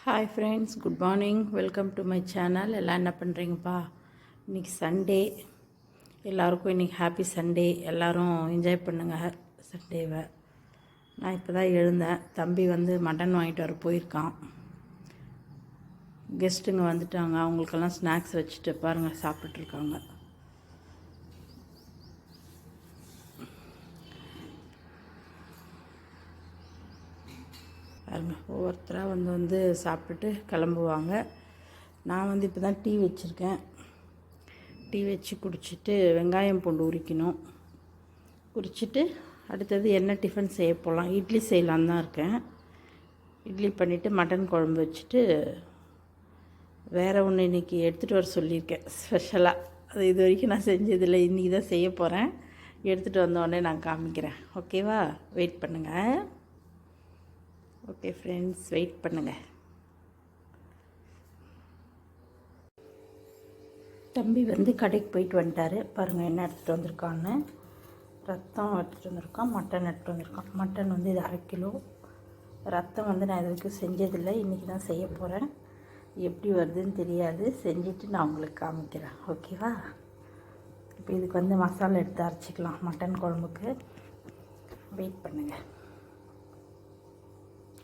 Hi friends, good morning. Welcome to my channel. எல்லாம் என்ன பண்ணுறீங்கப்பா? இன்றைக்கி சண்டே, எல்லாருக்கும் இன்றைக்கி ஹாப்பி சண்டே. எல்லோரும் என்ஜாய் பண்ணுங்கள் சண்டேவை. நான் இப்போ தான் எழுந்தேன். தம்பி வந்து மட்டன் வாங்கிட்டு வர போயிருக்கான். கெஸ்ட்டுங்க வந்துட்டாங்க. அவங்களுக்கெல்லாம் ஸ்நாக்ஸ் வச்சுட்டு பாருங்கள் சாப்பிட்டுருக்காங்க. ஒவ்வொருத்தராக வந்து சாப்பிட்டுட்டு கிளம்புவாங்க. நான் வந்து இப்போ தான் டீ வச்சுருக்கேன். டீ வச்சு குடிச்சிட்டு வெங்காயம் பூண்டு உரிக்கணும். உரிச்சிட்டு அடுத்தது என்ன டிஃபன் செய்ய போகலாம். இட்லி செய்யலான்னு தான் இருக்கேன். இட்லி பண்ணிவிட்டு மட்டன் குழம்பு வச்சுட்டு வேறு ஒன்று இன்றைக்கி எடுத்துகிட்டு வர சொல்லியிருக்கேன் ஸ்பெஷலாக. அது இது வரைக்கும் நான் செஞ்சதில்லை. இன்றைக்கி தான் செய்ய போகிறேன். எடுத்துகிட்டு வந்தோடனே நான் காமிக்கிறேன். ஓகேவா? வெயிட் பண்ணுங்கள். ஓகே ஃப்ரெண்ட்ஸ், வெயிட் பண்ணுங்கள். தம்பி வந்து கடைக்கு போயிட்டு வந்துட்டார். பாருங்கள் என்ன எடுத்துகிட்டு வந்திருக்கான்னு. ரத்தம் எடுத்துகிட்டு வந்திருக்கான், மட்டன் எடுத்துகிட்டு வந்திருக்கான். மட்டன் வந்து இது 1/2 கிலோ. ரத்தம் வந்து நான் இது வரைக்கும் செஞ்சதில்லை. இன்றைக்கி தான் செய்ய போகிறேன். எப்படி வருதுன்னு தெரியாது. செஞ்சுட்டு நான் உங்களுக்கு காமிக்கிறேன். ஓகேவா? இப்போ இதுக்கு வந்து மசாலா எடுத்து அரைச்சிக்கலாம் மட்டன் குழம்புக்கு. வெயிட் பண்ணுங்கள்.